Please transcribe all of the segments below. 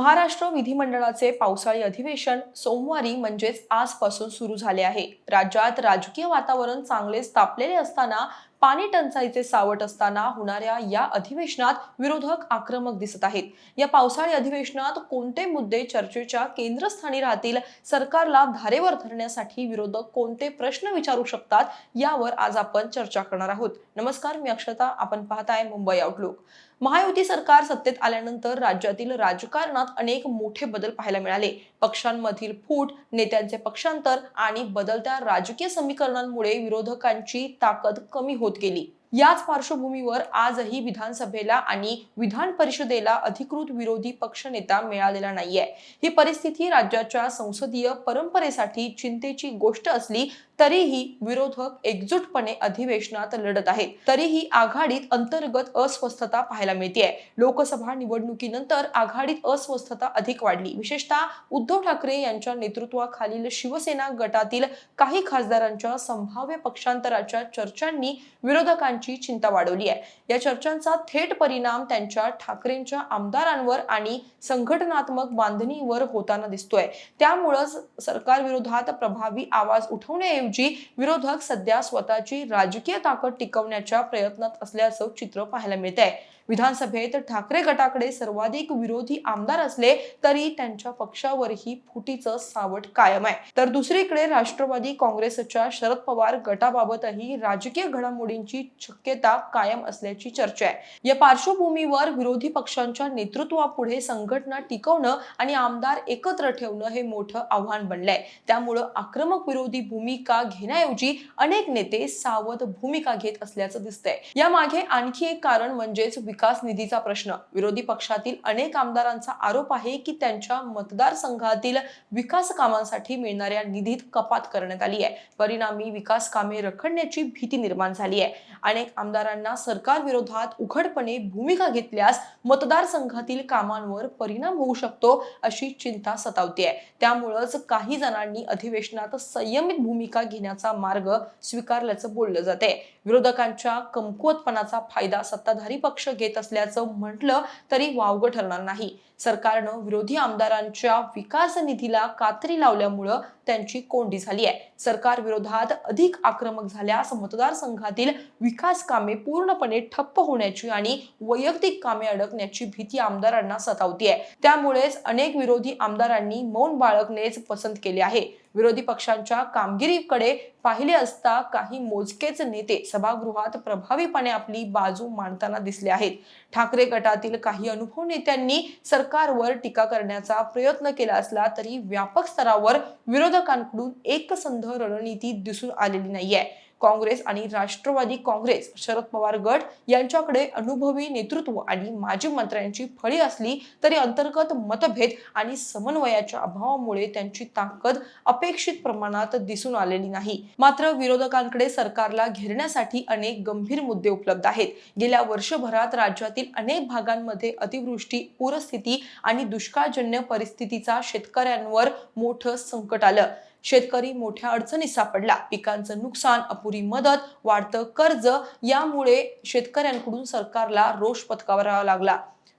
महाराष्ट्र विधिमंडळाचे पावसाळी अधिवेशन सोमवारी म्हणजेच आजपासून सुरू झाले आहे। राज्यात राजकीय वातावरण चांगलेच तापलेले असताना पाणी टंचाईचे सावट असताना होणाऱ्या या अधिवेशनात विरोधक आक्रमक दिसत आहेत। या पावसाळी अधिवेशनात कोणते मुद्दे चर्चेच्या केंद्रस्थानी राहतील, सरकारला धारेवर धरण्यासाठी विरोधक कोणते प्रश्न विचारू शकतात, यावर आज आपण चर्चा करणार आहोत। नमस्कार, मी अक्षता, आपण पाहताय मुंबई आउटलुक। महायुती सरकार सत्तेत आल्यानंतर राज्यातील राजकारणात अनेक मोठे बदल पाहायला मिळाले। पक्षांमधील फूट, नेत्यांचे पक्षांतर आणि बदलत्या राजकीय समीकरणांमुळे विरोधकांची ताकद कमी होत गेली। याच पार्श्वभूमीवर आजही विधानसभेला आणि विधान परिषदेला अधिकृत विरोधी पक्षनेता मिळालेला नाहीये। ही परिस्थिती राज्याच्या संसदीय परंपरेसाठी चिंतेची गोष्ट असली तरीही विरोधक एकजुटपणे अधिवेशनात लढत आहेत। तरीही आघाडीत अंतर्गत अस्वस्थता पाहायला मिळतेय। लोकसभा निवडणुकीनंतर आघाडीत अस्वस्थता अधिक वाढली। विशेषतः उद्धव ठाकरे यांच्या नेतृत्वाखालील शिवसेना गटातील काही खासदारांच्या संभाव्य पक्षांतराच्या चर्चांनी विरोधकांची चिंता वाढवली आहे। या चर्चांचा थेट परिणाम त्यांच्या ठाकरेंच्या आमदारांवर आणि संघटनात्मक बांधणीवर होताना दिसतोय। त्यामुळे सरकार विरोधात प्रभावी आवाज उठवण्याऐवजी विरोधक सध्या स्वतःची राजकीय ताकद टिकवण्याच्या प्रयत्नात असल्याचं चित्र पाहायला मिळतंय। विधानसभेत ठाकरे गटाकडे सर्वाधिक विरोधी आमदार असले तरी त्यांच्या पक्षावरही फुटीचं सावट कायम आहे। तर दुसरीकडे राष्ट्रवादी काँग्रेसच्या शरद पवार गटाबाबतही राजकीय घडामोडींची शक्यता कायम असल्याची चर्चा आहे। या पार्श्वभूमीवर विरोधी पक्षांच्या नेतृत्वापुढे संघटना टिकवणं आणि आमदार एकत्र ठेवणं हे मोठं आव्हान बनलंय। त्यामुळे आक्रमक विरोधी भूमिका घेण्याऐवजी अनेक नेते सावध भूमिका घेत असल्याचं दिसतंय। यामागे आणखी एक कारण म्हणजेच विकास निधीचा प्रश्न। विरोधी पक्षातील अनेक आमदारांचा आरोप आहे की त्यांच्या मतदारसंघातील विकास कामांसाठी मिळणाऱ्या निधीत कपात करण्यात आली आहे। परिणामी विकास कामे रखडण्याची भीती निर्माण झाली आहे। अनेक आमदारांना सरकार विरोधात उघडपणे भूमिका घेतल्यास मतदारसंघातील कामांवर परिणाम होऊ शकतो अशी चिंता सतावते आहे। त्यामुळेच काही जणांनी अधिवेशनात संयमित भूमिका घेण्याचा मार्ग स्वीकारल्याचं बोललं जाते। विरोधकांच्या कमकुवतपणाचा फायदा सत्ताधारी पक्ष घेत असल्याचं म्हटलं तरी वावगं ठरणार नाही। सरकारनं विरोधी आमदारांच्या विकास निधीला कात्री लावल्यामुळे त्यांची कोंडी झाली आहे। सरकार विरोधात अधिक आक्रमक झाल्यास मतदारसंघातील विकास कामे पूर्णपणे ठप्प होण्याची आणि वैयक्तिक कामे अडकण्याची भीती आमदारांना सतावते। त्यामुळेच अनेक विरोधी आमदारांनी मौन बाळगणेच पसंत केले आहे। विरोधी पक्षांच्या कामगिरीकडे पाहिले असता काही मोजकेच नेते सभागृहात प्रभावीपणे आपली बाजू मांडताना दिसले आहेत। ठाकरे गटातील काही अनुभव नेत्यांनी सरकारवर टीका करण्याचा प्रयत्न केला असला तरी व्यापक स्तरावर विरोधकांकडून एकसंध रणनीती दिसून आलेली नाहीये। काँग्रेस आणि राष्ट्रवादी काँग्रेस, शरद पवार गट यांच्याकडे अनुभवी नेतृत्व आणि माजी मंत्र्यांची फळी असली तरी अंतर्गत मतभेद आणि समन्वयाच्या अभावामुळे त्यांची ताकद अपेक्षित प्रमाणात दिसून आलेली नाही। मात्र विरोधकांकडे सरकारला घेरण्यासाठी अनेक गंभीर मुद्दे उपलब्ध आहेत। गेल्या वर्षभरात राज्यातील अनेक भागांमध्ये अतिवृष्टी, पूरस्थिती आणि दुष्काळजन्य परिस्थितीचा शेतकऱ्यांवर मोठं संकट आलं। शेतकरी मोठ्या अडचणीत सापडला। पिकांचं नुकसान, अपुरी मदत, वाढतं कर्ज यामुळे शेतकऱ्यांकडून सरकारला रोष पत्करावा लागला।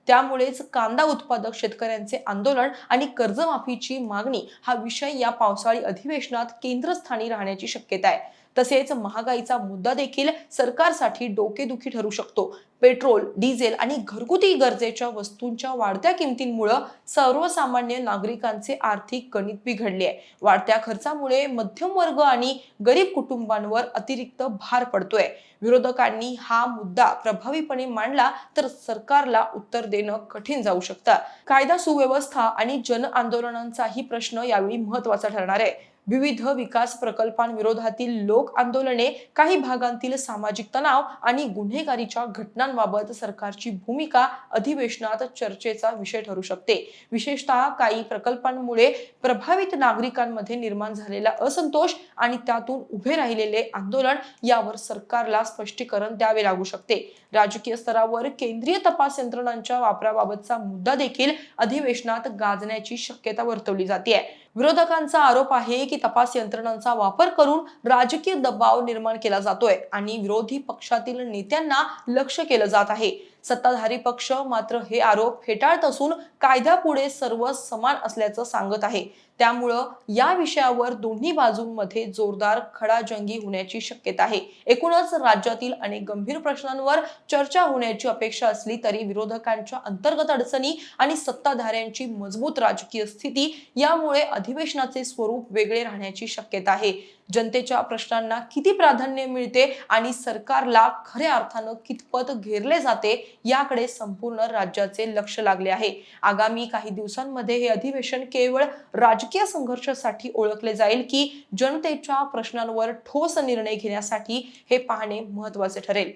त्यामुळेच कांदा उत्पादक शेतकऱ्यांचे आंदोलन आणि कर्जमाफीची मागणी हा विषय या पावसाळी अधिवेशनात केंद्रस्थानी राहण्याची शक्यता आहे। तसेच महागाईचा मुद्दा देखील सरकारसाठी डोकेदुखी ठरू शकतो। पेट्रोल, डिझेल आणि घरगुती गरजेच्या वस्तूंच्या वाढत्या किमतींमुळे सर्वसामान्य नागरिकांचे आर्थिक गणित बिघडले आहे। वाढत्या खर्चामुळे मध्यम वर्ग आणि गरीब कुटुंबांवर अतिरिक्त भार पडतोय। विरोधकांनी हा मुद्दा प्रभावीपणे मांडला तर सरकारला उत्तर देणं कठीण जाऊ शकतं। कायदा सुव्यवस्था आणि जन आंदोलनांचाही प्रश्न यावेळी महत्त्वाचा ठरणार आहे। विविध विकास प्रकल्पांविरोधातील लोक आंदोलने, काही भागांतील सामाजिक तणाव आणि गुन्हेगारीच्या घटनांबाबत सरकारची भूमिका अधिवेशनात चर्चेचा विषय ठरू शकते। विशेषतः काही प्रकल्पांमुळे प्रभावित नागरिकांमध्ये निर्माण झालेला असंतोष आणि त्यातून उभे राहिलेले आंदोलन यावर सरकारला स्पष्टीकरण द्यावे लागू शकते। राजकीय स्तरावर केंद्रीय तपास यंत्रणांच्या वापराबाबतचा मुद्दा देखील अधिवेशनात गाजण्याची शक्यता वर्तवली जाते। विरोधकांचा आरोप आहे की तपास यंत्रणांचा वापर करून राजकीय दबाव निर्माण केला जातोय आणि विरोधी पक्षातील नेत्यांना लक्ष्य केलं जात आहे। सत्ताधारी पक्ष मात्र हे आरोप फेटाळत असून कायद्यापुढे सर्व समान असल्याचं सांगत आहे. त्यामुळं या विषयावर दोन्ही बाजूंमध्ये जोरदार खडाजंगी होण्याची शक्यता आहे. एकूणच राज्यातील अनेक गंभीर प्रश्नांवर चर्चा होण्याची अपेक्षा असली तरी विरोधकांच्या अंतर्गत अडचणी आणि सत्ताधाऱ्यांची मजबूत राजकीय स्थिती यामुळे अधिवेशनाचे स्वरूप वेगळे राहण्याची शक्यता आहे. जनतेच्या प्रश्नांना किती प्राधान्य मिळते आणि सरकारला खऱ्या अर्थानं कितपत घेरले जाते याकडे संपूर्ण राज्याचे लक्ष लागले आहे. आगामी काही दिवसांमध्ये हे अधिवेशन केवळ राजकीय संघर्षासाठी ओळखले जाईल की जनतेच्या प्रश्नांवर ठोस निर्णय घेण्यासाठी हे पाहणे महत्त्वाचे ठरेल.